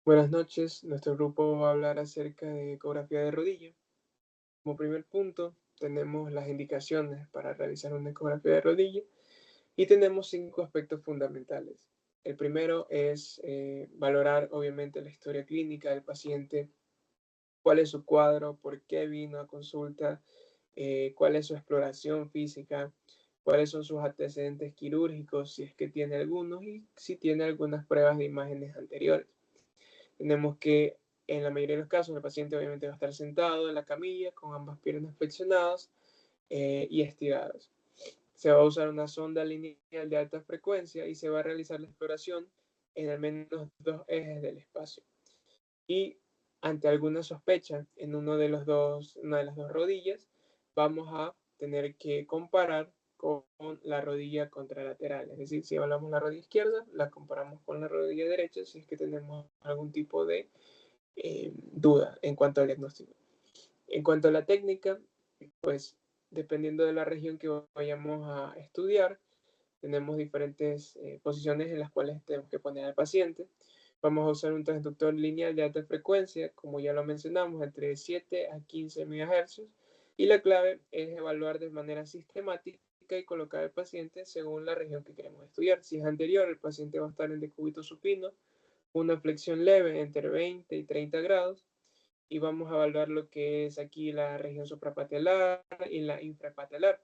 Buenas noches, nuestro grupo va a hablar acerca de ecografía de rodilla. Como primer punto, tenemos las indicaciones para realizar una ecografía de rodilla y tenemos 5 aspectos fundamentales. El primero es valorar obviamente la historia clínica del paciente, cuál es su cuadro, por qué vino a consulta, cuál es su exploración física, cuáles son sus antecedentes quirúrgicos, si es que tiene algunos y si tiene algunas pruebas de imágenes anteriores. Tenemos que, en la mayoría de los casos, el paciente obviamente va a estar sentado en la camilla con ambas piernas flexionadas y estiradas. Se va a usar una sonda lineal de alta frecuencia y se va a realizar la exploración en al menos 2 ejes del espacio. Y ante alguna sospecha en una de las dos rodillas, vamos a tener que comparar con la rodilla contralateral. Es decir, si evaluamos la rodilla izquierda, la comparamos con la rodilla derecha si es que tenemos algún tipo de duda en cuanto al diagnóstico. En cuanto a la técnica, pues dependiendo de la región que vayamos a estudiar, tenemos diferentes posiciones en las cuales tenemos que poner al paciente. Vamos a usar un transductor lineal de alta frecuencia, como ya lo mencionamos, entre 7 a 15 MHz. Y la clave es evaluar de manera sistemática y colocar al paciente según la región que queremos estudiar. Si es anterior, el paciente va a estar en decúbito supino, una flexión leve entre 20 y 30 grados, y vamos a evaluar lo que es aquí la región suprapatelar y la infrapatelar.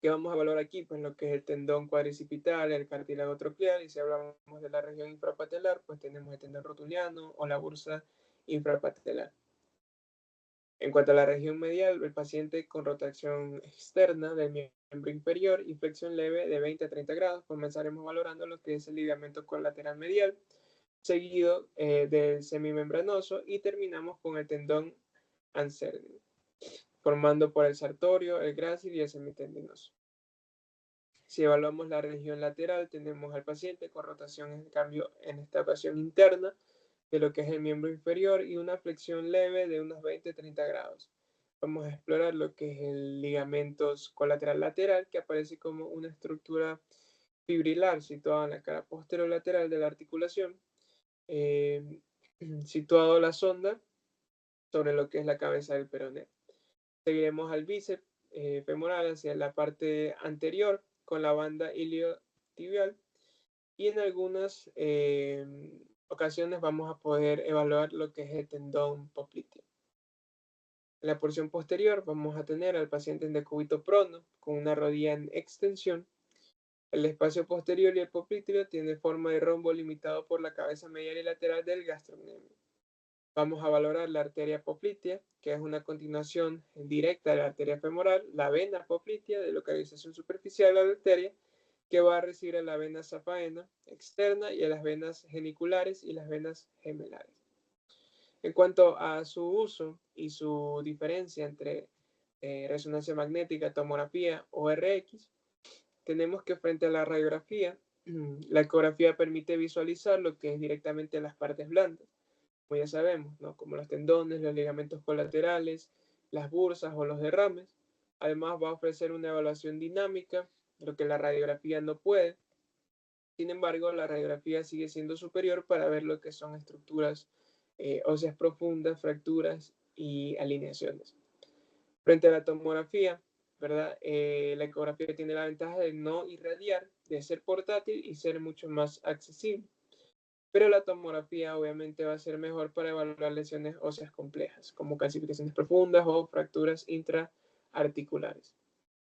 ¿Qué vamos a evaluar aquí? Pues lo que es el tendón cuadricipital, el cartílago troclear, y si hablamos de la región infrapatelar, pues tenemos el tendón rotuliano o la bursa infrapatelar. En cuanto a la región medial, el paciente con rotación externa del miembro inferior y flexión leve de 20 a 30 grados, comenzaremos valorando lo que es el ligamento colateral medial, seguido del semimembranoso y terminamos con el tendón ansérdido, formando por el sartorio, el grácil y el semitendinoso. Si evaluamos la región lateral, tenemos al paciente con rotación en cambio en esta ocasión interna de lo que es el miembro inferior y una flexión leve de unos 20-30 grados. Vamos a explorar lo que es el ligamento colateral lateral, que aparece como una estructura fibrilar situada en la cara posterolateral de la articulación, situado la sonda sobre lo que es la cabeza del peroné. Seguiremos al bíceps femoral hacia la parte anterior con la banda iliotibial y en algunas ocasiones vamos a poder evaluar lo que es el tendón popliteo. En la porción posterior vamos a tener al paciente en decúbito prono con una rodilla en extensión. El espacio posterior y el popliteo tiene forma de rombo limitado por la cabeza medial y lateral del gastrocnemio. Vamos a valorar la arteria poplitea, que es una continuación directa de la arteria femoral, la vena poplitea de localización superficial a la arteria, que va a recibir a la vena safaena externa y a las venas geniculares y las venas gemelares. En cuanto a su uso y su diferencia entre resonancia magnética, tomografía o RX, tenemos que frente a la radiografía, la ecografía permite visualizar lo que es directamente las partes blandas, como ya sabemos, ¿no? Como los tendones, los ligamentos colaterales, las bursas o los derrames. Además va a ofrecer una evaluación dinámica, lo que la radiografía no puede. Sin embargo, la radiografía sigue siendo superior para ver lo que son estructuras óseas profundas, fracturas y alineaciones. Frente a la tomografía, ¿verdad? La ecografía tiene la ventaja de no irradiar, de ser portátil y ser mucho más accesible. Pero la tomografía obviamente va a ser mejor para evaluar lesiones óseas complejas, como calcificaciones profundas o fracturas intraarticulares.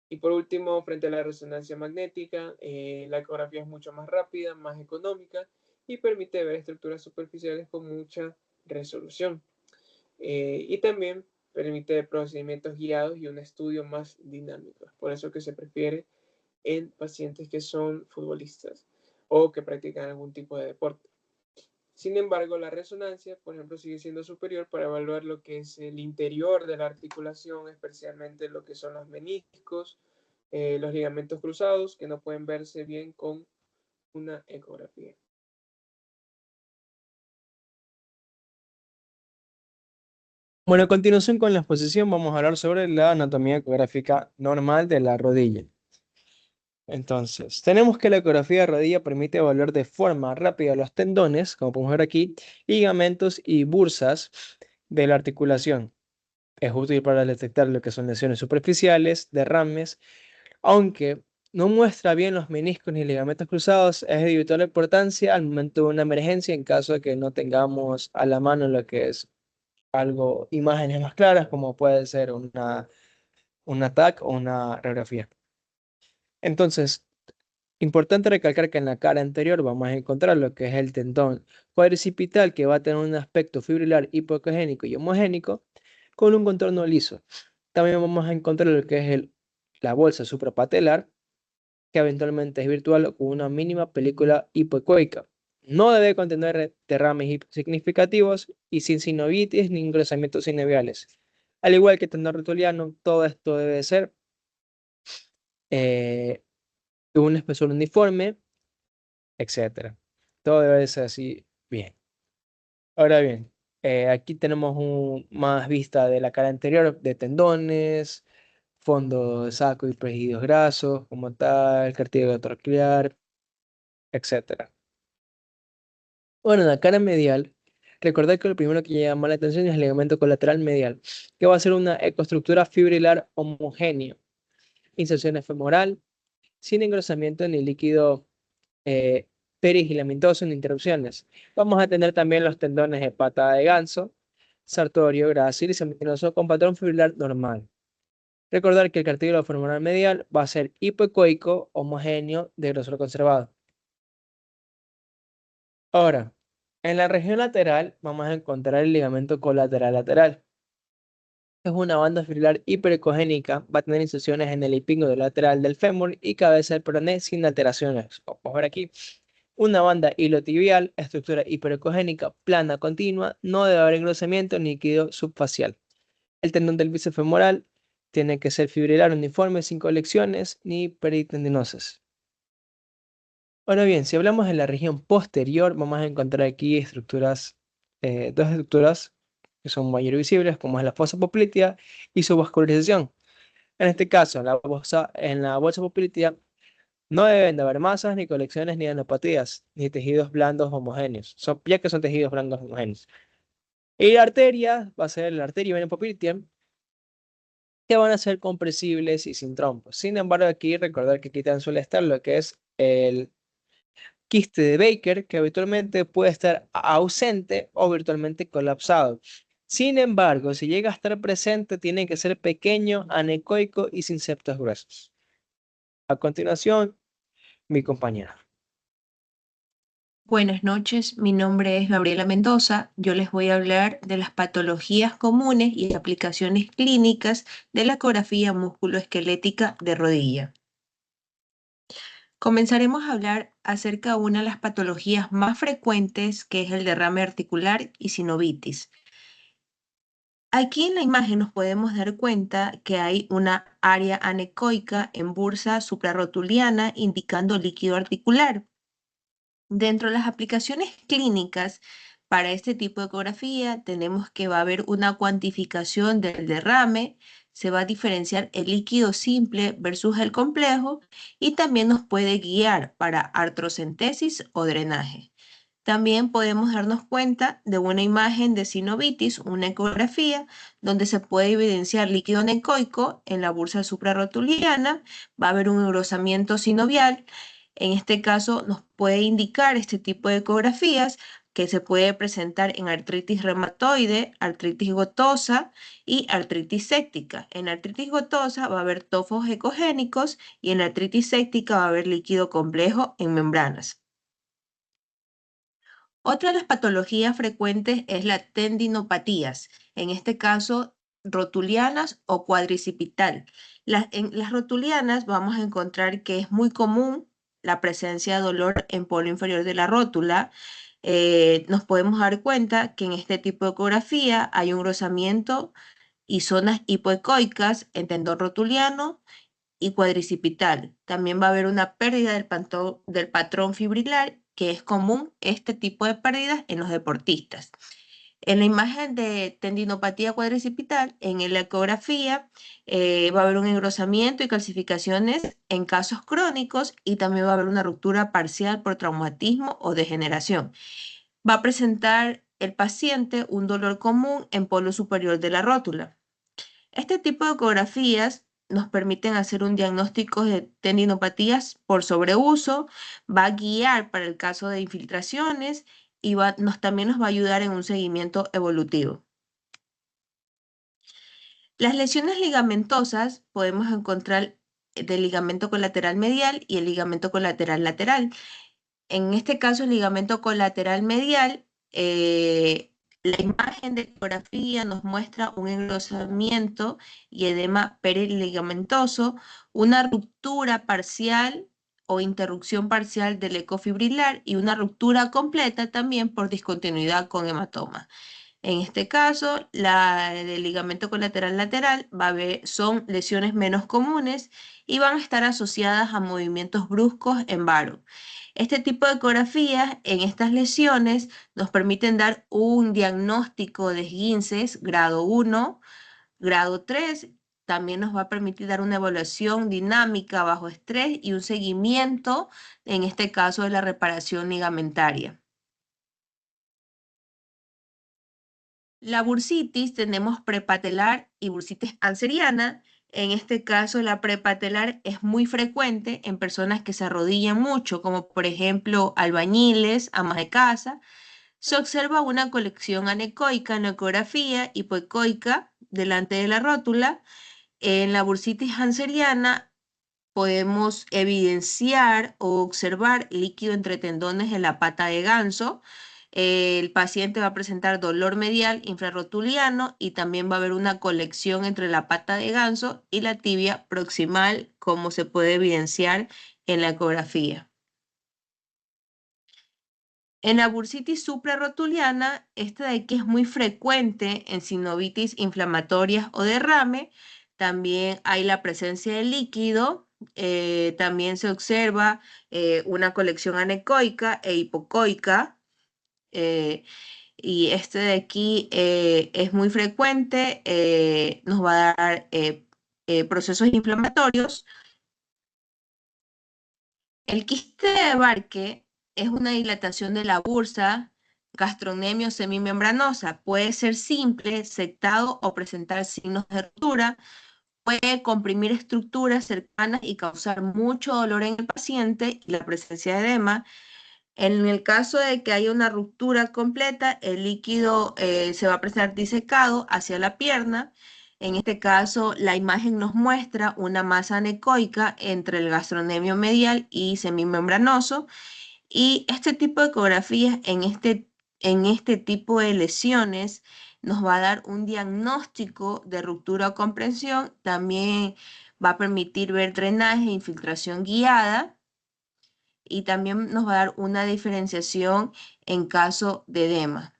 Y por último, frente a la resonancia magnética, la ecografía es mucho más rápida, más económica y permite ver estructuras superficiales con mucha resolución. Y también permite procedimientos guiados y un estudio más dinámico. Por eso que se prefiere en pacientes que son futbolistas o que practican algún tipo de deporte. Sin embargo, la resonancia, por ejemplo, sigue siendo superior para evaluar lo que es el interior de la articulación, especialmente lo que son los meniscos, los ligamentos cruzados, que no pueden verse bien con una ecografía. Bueno, a continuación con la exposición vamos a hablar sobre la anatomía ecográfica normal de la rodilla. Entonces, tenemos que la ecografía de rodilla permite evaluar de forma rápida los tendones, como podemos ver aquí, ligamentos y bursas de la articulación. Es útil para detectar lo que son lesiones superficiales, derrames, aunque no muestra bien los meniscos ni ligamentos cruzados, es de vital importancia al momento de una emergencia en caso de que no tengamos a la mano lo que es algo, imágenes más claras, como puede ser un TAC o una radiografía. Entonces, importante recalcar que en la cara anterior vamos a encontrar lo que es el tendón cuadricipital, que va a tener un aspecto fibrilar hipocogénico y homogénico con un contorno liso. También vamos a encontrar lo que es la bolsa suprapatelar, que eventualmente es virtual o con una mínima película hipoecoica. No debe contener derrames significativos y sin sinovitis ni engrosamientos sinoviales. Al igual que el tendón rotuliano, todo esto debe ser eh, un espesor uniforme, etcétera. Todo debe ser así bien. Ahora bien, aquí tenemos más vista de la cara anterior, de tendones, fondo de saco y tejidos grasos, como tal, cartílago troclear, etcétera. Bueno, en la cara medial, recordad que lo primero que llama la atención es el ligamento colateral medial, que va a ser una ecoestructura fibrilar homogénea, inserción femoral, sin engrosamiento ni líquido eh, perigilamentoso ni interrupciones. Vamos a tener también los tendones de pata de ganso, sartorio, grácil y seminoso con patrón fibrilar normal. Recordar que el cartílago femoral medial va a ser hipoecoico, homogéneo, de grosor conservado. Ahora, en la región lateral vamos a encontrar el ligamento colateral lateral. Es una banda fibrilar hiperecogénica, va a tener inserciones en el epígono lateral del fémur y cabeza del peroné sin alteraciones. Como podemos ver aquí, una banda hilotibial, estructura hiperecogénica, plana, continua, no debe haber engrosamiento ni líquido subfacial. El tendón del bíceps femoral tiene que ser fibrilar uniforme, sin colecciones ni peritendinosis. Ahora bien, si hablamos de la región posterior, vamos a encontrar aquí dos estructuras que son mayor visibles, como es la fosa poplitea y su vascularización. En este caso, en la bolsa poplitea no deben de haber masas, ni colecciones, ni enopatías, ni tejidos blandos homogéneos, ya que son tejidos blandos homogéneos. Y la arteria va a ser la arteria vena poplitea, que van a ser compresibles y sin trombos. Sin embargo, aquí recordar que aquí también suele estar lo que es el quiste de Baker, que habitualmente puede estar ausente o virtualmente colapsado. Sin embargo, si llega a estar presente, tiene que ser pequeño, anecoico y sin septos gruesos. A continuación, mi compañera. Buenas noches, mi nombre es Gabriela Mendoza. Yo les voy a hablar de las patologías comunes y aplicaciones clínicas de la ecografía musculoesquelética de rodilla. Comenzaremos a hablar acerca de una de las patologías más frecuentes, que es el derrame articular y sinovitis. Aquí en la imagen nos podemos dar cuenta que hay una área anecoica en bursa suprarrotuliana indicando líquido articular. Dentro de las aplicaciones clínicas para este tipo de ecografía tenemos que va a haber una cuantificación del derrame, se va a diferenciar el líquido simple versus el complejo y también nos puede guiar para artrocentesis o drenaje. También podemos darnos cuenta de una imagen de sinovitis, una ecografía, donde se puede evidenciar líquido anecoico en la bursa suprarrotuliana, va a haber un engrosamiento sinovial. En este caso nos puede indicar este tipo de ecografías que se puede presentar en artritis reumatoide, artritis gotosa y artritis séptica. En artritis gotosa va a haber tofos ecogénicos y en artritis séptica va a haber líquido complejo en membranas. Otra de las patologías frecuentes es la tendinopatías, en este caso rotulianas o cuadricipital. En las rotulianas vamos a encontrar que es muy común la presencia de dolor en polo inferior de la rótula. Nos podemos dar cuenta que en este tipo de ecografía hay un engrosamiento y zonas hipoecoicas en tendón rotuliano y cuadricipital. También va a haber una pérdida del patrón fibrilar, que es común este tipo de pérdidas en los deportistas. En la imagen de tendinopatía cuadricipital, en la ecografía, va a haber un engrosamiento y calcificaciones en casos crónicos y también va a haber una ruptura parcial por traumatismo o degeneración. Va a presentar el paciente un dolor común en polo superior de la rótula. Este tipo de ecografías nos permiten hacer un diagnóstico de tendinopatías por sobreuso, va a guiar para el caso de infiltraciones y también nos va a ayudar en un seguimiento evolutivo. Las lesiones ligamentosas podemos encontrar del ligamento colateral medial y el ligamento colateral lateral. En este caso, el ligamento colateral medial, la imagen de ecografía nos muestra un engrosamiento y edema periligamentoso, una ruptura parcial o interrupción parcial del eco fibrilar y una ruptura completa también por discontinuidad con hematoma. En este caso, la del ligamento colateral lateral son lesiones menos comunes y van a estar asociadas a movimientos bruscos en varo. Este tipo de ecografías en estas lesiones nos permiten dar un diagnóstico de esguinces grado 1, grado 3. También nos va a permitir dar una evaluación dinámica bajo estrés y un seguimiento, en este caso, de la reparación ligamentaria. La bursitis tenemos prepatelar y bursitis anseriana. En este caso, la prepatelar es muy frecuente en personas que se arrodillan mucho, como por ejemplo albañiles, amas de casa. Se observa una colección anecoica en la ecografía hipoecoica delante de la rótula. En la bursitis anseriana podemos evidenciar o observar líquido entre tendones de la pata de ganso. El paciente va a presentar dolor medial infrarrotuliano y también va a haber una colección entre la pata de ganso y la tibia proximal, como se puede evidenciar en la ecografía. En la bursitis suprarrotuliana, esta de aquí es muy frecuente en sinovitis inflamatorias o derrame. También hay la presencia de líquido. También se observa una colección anecoica e hipocoica. Y este de aquí es muy frecuente, nos va a dar procesos inflamatorios. El quiste de Barke es una dilatación de la bursa gastrocnemio semimembranosa. Puede ser simple, sectado o presentar signos de ruptura. Puede comprimir estructuras cercanas y causar mucho dolor en el paciente y la presencia de edema. En el caso de que haya una ruptura completa, el líquido se va a presentar disecado hacia la pierna. En este caso, la imagen nos muestra una masa anecoica entre el gastrocnemio medial y semimembranoso. Y este tipo de ecografías en este tipo de lesiones nos va a dar un diagnóstico de ruptura o comprensión. También va a permitir ver drenaje e infiltración guiada y también nos va a dar una diferenciación en caso de edema.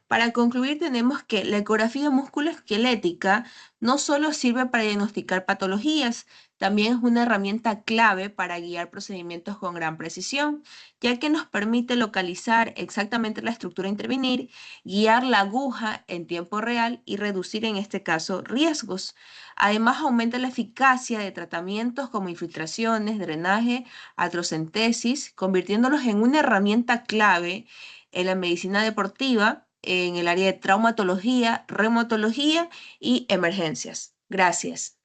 Para concluir, tenemos que la ecografía musculoesquelética no solo sirve para diagnosticar patologías, también es una herramienta clave para guiar procedimientos con gran precisión, ya que nos permite localizar exactamente la estructura a intervenir, guiar la aguja en tiempo real y reducir en este caso riesgos. Además, aumenta la eficacia de tratamientos como infiltraciones, drenaje, artrocentesis, convirtiéndolos en una herramienta clave en la medicina deportiva, en el área de traumatología, reumatología y emergencias. Gracias.